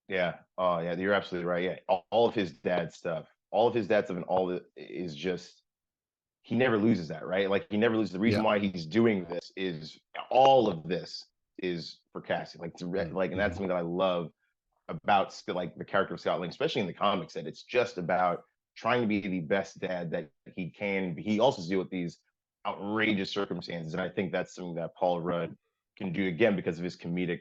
Yeah. Oh, yeah. You're absolutely right. Yeah. All of his dad stuff, and all that is just he never loses that, right? Like he never loses. The reason Yeah. why he's doing this is all of this is for Cassie. Like and that's something that I love about like the character of Scott Lang, especially in the comics, that it's just about trying to be the best dad that he can be. He also deals with these outrageous circumstances, and I think that's something that Paul Rudd can do again because of his comedic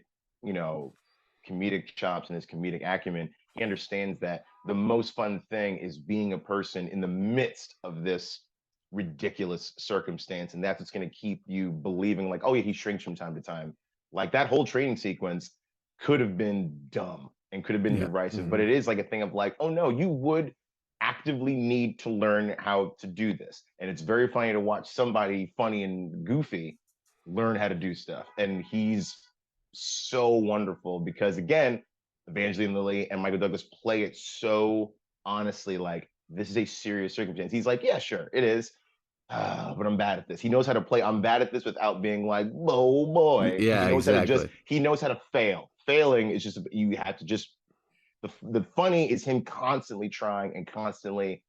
chops and his comedic acumen. He understands that the most fun thing is being a person in the midst of this ridiculous circumstance, and that's what's going to keep you believing like, oh yeah, he shrinks from time to time. Like that whole training sequence could have been dumb and could have been derisive, but it is like a thing of like, oh no, you would actively need to learn how to do this. And it's very funny to watch somebody funny and goofy learn how to do stuff. And he's so wonderful because again, Evangeline Lilly and Michael Douglas play it so honestly, like this is a serious circumstance. He's like, yeah, sure, it is. But I'm bad at this. He knows how to play. I'm bad at this without being like, oh boy. He Yeah, knows how to exactly. he knows how to fail. Failing is just, you have to just, the funny is him constantly trying and constantly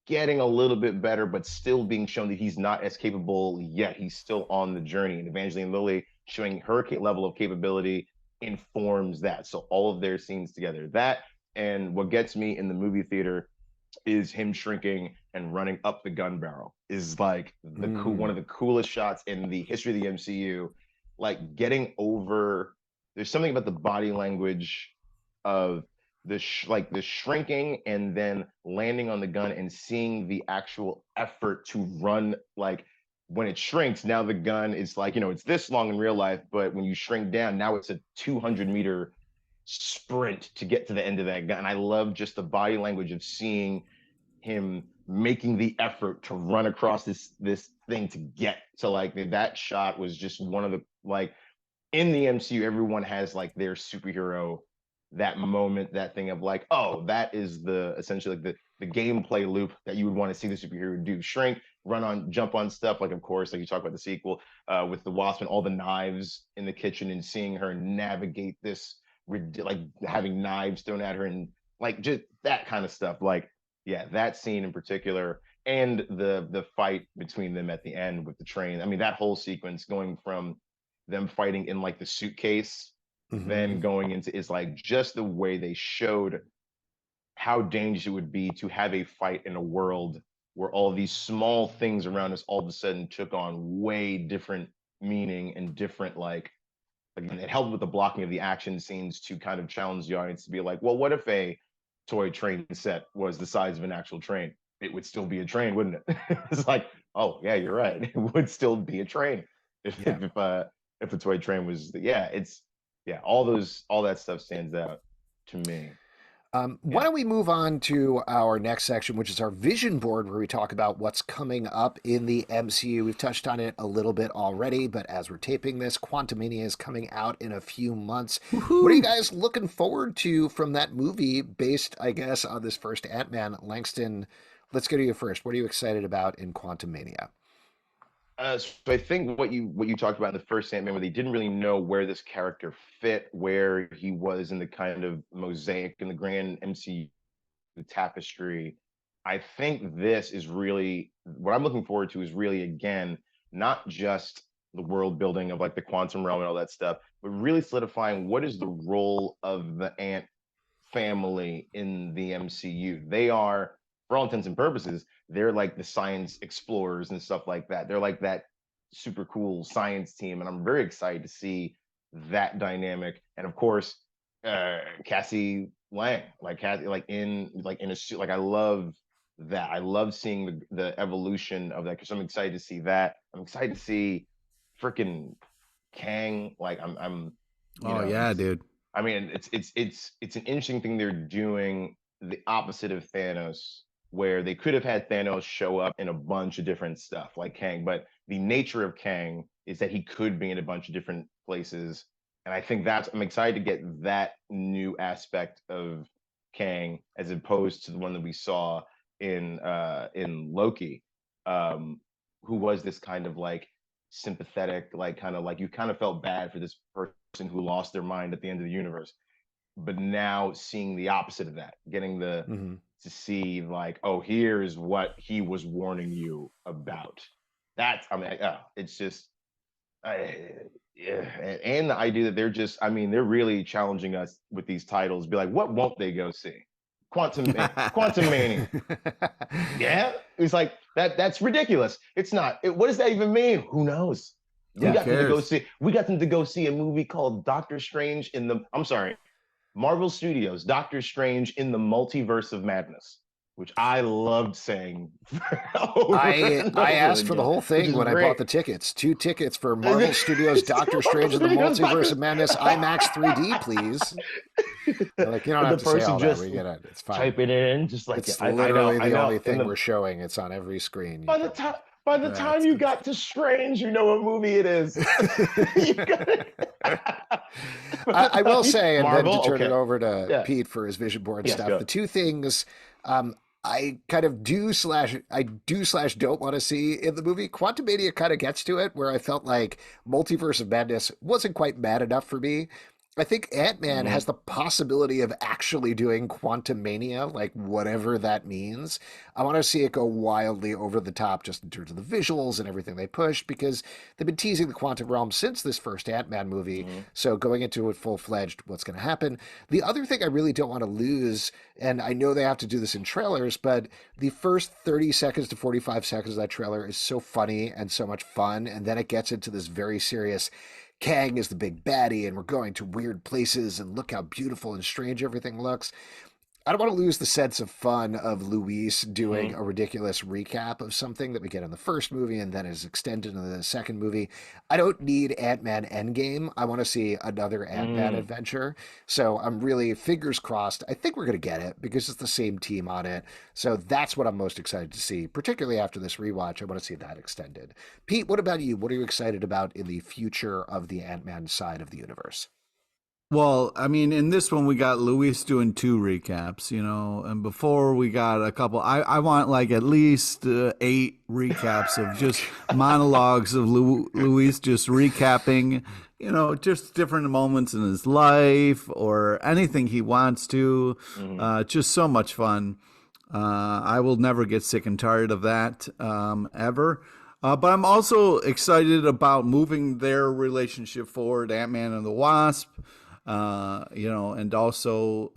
getting a little bit better, but still being shown that he's not as capable yet. He's still on the journey. And Evangeline Lilly showing her level of capability informs that. So all of their scenes together, that and what gets me in the movie theater is him shrinking and running up the gun barrel is like one of the coolest shots in the history of the MCU. Like getting over, there's something about the body language of like the shrinking and then landing on the gun and seeing the actual effort to run. Like when it shrinks, now the gun is like, it's this long in real life, but when you shrink down, now it's a 200-meter sprint to get to the end of that gun. And I love just the body language of seeing him making the effort to run across this thing to get to, like, that shot was just one of the, like, in the MCU, everyone has like their superhero, that moment, that thing of like, oh, that is the essentially like the gameplay loop that you would want to see the superhero do: shrink, jump on stuff. Like, of course, like you talk about the sequel with the Wasp and all the knives in the kitchen and seeing her navigate this, like having knives thrown at her and like just that kind of stuff. Like, yeah, that scene in particular, and the fight between them at the end with the train. I mean, that whole sequence going from them fighting in like the suitcase, then going into, is like just the way they showed how dangerous it would be to have a fight in a world where all these small things around us all of a sudden took on way different meaning and different, like, again, it helped with the blocking of the action scenes to kind of challenge the audience to be like, well, what if a toy train set was the size of an actual train? It would still be a train, wouldn't it? It's like, oh yeah, you're right. It would still be a train if the toy train was. Yeah, it's, yeah, all that stuff stands out to me. Why don't we move on to our next section, which is our vision board, where we talk about what's coming up in the MCU. We've touched on it a little bit already, but as we're taping this, Quantumania is coming out in a few months. Woo-hoo! What are you guys looking forward to from that movie based, I guess, on this first Ant-Man? Langston, let's go to you first. What are you excited about in Quantumania? So I think what you talked about in the first Ant-Man, where they didn't really know where this character fit, where he was in the kind of mosaic in the grand MCU tapestry. I think this is really what I'm looking forward to, is really, again, not just the world building of like the quantum realm and all that stuff, but really solidifying what is the role of the Ant family in the MCU. They are, for all intents and purposes, they're like the science explorers and stuff like that. They're like that super cool science team, and I'm very excited to see that dynamic. And of course, Cassie Lang, like Cassie, like in a suit. Like, I love that. I love seeing the evolution of that, because I'm excited to see that. I'm excited to see freaking Kang. Like, I'm yeah, dude. I mean, it's an interesting thing they're doing, the opposite of Thanos, where they could have had Thanos show up in a bunch of different stuff like Kang, but the nature of Kang is that he could be in a bunch of different places. And I think I'm excited to get that new aspect of Kang, as opposed to the one that we saw in Loki, who was this kind of like sympathetic, like kind of like you kind of felt bad for this person who lost their mind at the end of the universe. But now seeing the opposite of that, getting to see like, oh, here's what he was warning you about. That's, I mean, it's just, yeah. And the idea that they're just, I mean, they're really challenging us with these titles. Be like, what won't they go see? Quantumania. Yeah, it's like that's ridiculous. It's not. What does that even mean? Who knows? We got them to go see. We got them to go see a movie called Doctor Strange in the. I'm sorry, Marvel Studios, Doctor Strange in the Multiverse of Madness, which I loved saying. I asked for the whole thing when I bought the tickets. 2 tickets for Marvel Studios Doctor Strange in the Multiverse of Madness IMAX 3D, please. They're like, you don't have to say all that. We get it. It's fine. Type it in, just like it's literally the only thing we're showing. It's on every screen. By the time By the time you got to Strange, you know what movie it is. I will say, and then to Marvel, turn it okay. over to Yeah. Pete for his vision board Yes, stuff, go. the two things I kind of do/don't want to see in the movie. Quantumania kind of gets to it, where I felt like Multiverse of Madness wasn't quite mad enough for me. I think Ant-Man has Mhm. the possibility of actually doing Quantumania, like whatever that means. I want to see it go wildly over the top just in terms of the visuals and everything they push, because they've been teasing the quantum realm since this first Ant-Man movie. Mhm. So going into it full-fledged, what's going to happen? The other thing I really don't want to lose, and I know they have to do this in trailers, but the first 30 seconds to 45 seconds of that trailer is so funny and so much fun, and then it gets into this very serious Kang is the big baddie, and we're going to weird places, and look how beautiful and strange everything looks. I don't want to lose the sense of fun of Luis doing Mhm. a ridiculous recap of something that we get in the first movie and then is extended in the second movie. I don't need Ant-Man Endgame. I want to see another Ant-Man Mm. adventure. So I'm really, fingers crossed, I think we're going to get it because it's the same team on it. So that's what I'm most excited to see, particularly after this rewatch. I want to see that extended. Pete, what about you? What are you excited about in the future of the Ant-Man side of the universe? Well, I mean, in this one we got Luis doing 2 recaps, and before we got a couple. I want like at least 8 recaps of just monologues of Luis just recapping, just different moments in his life or anything he wants to. Mhm. Just so much fun. I will never get sick and tired of that ever. But I'm also excited about moving their relationship forward, Ant-Man and the Wasp, and also,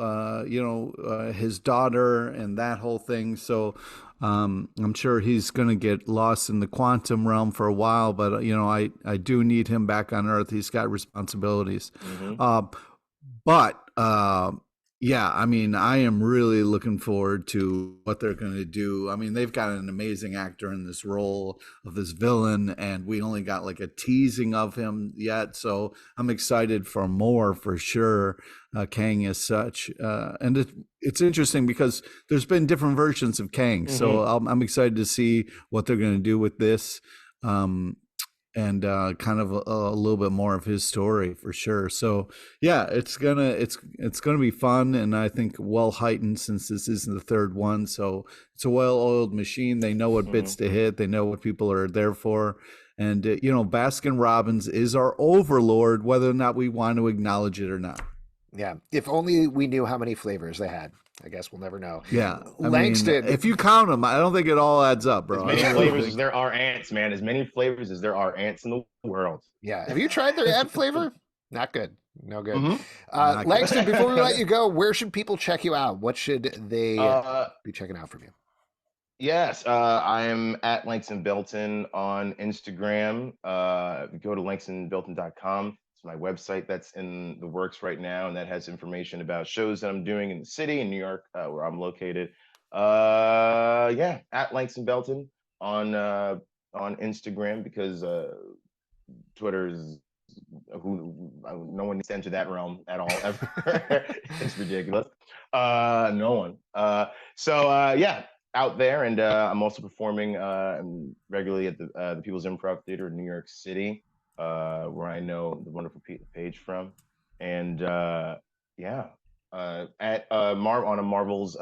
his daughter and that whole thing. So I'm sure he's going to get lost in the quantum realm for a while, but, I do need him back on Earth. He's got responsibilities. Mhm. But yeah, I mean, I am really looking forward to what they're going to do. I mean, they've got an amazing actor in this role of this villain, and we only got like a teasing of him yet. So I'm excited for more for sure. Kang as such. And it's interesting because there's been different versions of Kang. So Mhm. I'm excited to see what they're going to do with this. And kind of a little bit more of his story for sure. So yeah, it's gonna be fun, and I think well heightened since this isn't the third one. So it's a well-oiled machine. They know what bits Mhm. to hit. They know what people are there for, and Baskin Robbins is our overlord, whether or not we want to acknowledge it or not. Yeah, if only we knew how many flavors they had. I guess we'll never know. Yeah, I mean, Langston, if you count them, I don't think it all adds up, As bro. I many don't really flavors as think. there are ants, man. As many flavors as there are ants in the world. yeah, have you tried their ad flavor? Not good. No good. Mhm. Not good. Langston, before we let you go, where should people check you out? What should they uh, be checking out from you? yes, I am at Langston Belton on Instagram. Go to langstonbelton.com. It's my website that's in the works right now, and that has information about shows that I'm doing in the city in New York, where I'm located. Yeah, at Langston Belton on Instagram because Twitter is who no one needs to enter that realm at all ever. It's ridiculous. No one. Yeah, out there, and I'm also performing regularly at the People's Improv Theater in New York City, where I know the wonderful Paige from, and yeah, at on a Marvel's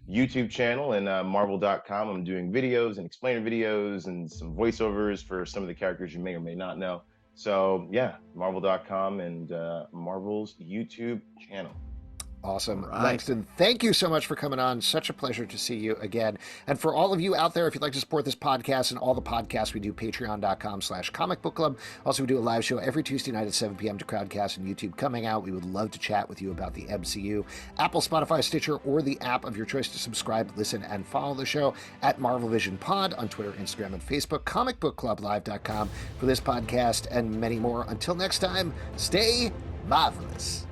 YouTube channel and marvel.com. I'm doing videos and explainer videos and some voiceovers for some of the characters you may or may not know. So yeah, marvel.com and Marvel's YouTube channel. Awesome. All right. Langston, thank you so much for coming on. Such a pleasure to see you again. And for all of you out there, if you'd like to support this podcast and all the podcasts we do, patreon.com/comic book club. Also, we do a live show every Tuesday night at 7 p.m. to Crowdcast and YouTube coming out. We would love to chat with you about the MCU, Apple, Spotify, Stitcher, or the app of your choice to subscribe, listen, and follow the show at Marvel Vision Pod on Twitter, Instagram, and Facebook, comicbookclublive.com for this podcast and many more. Until next time, stay marvelous.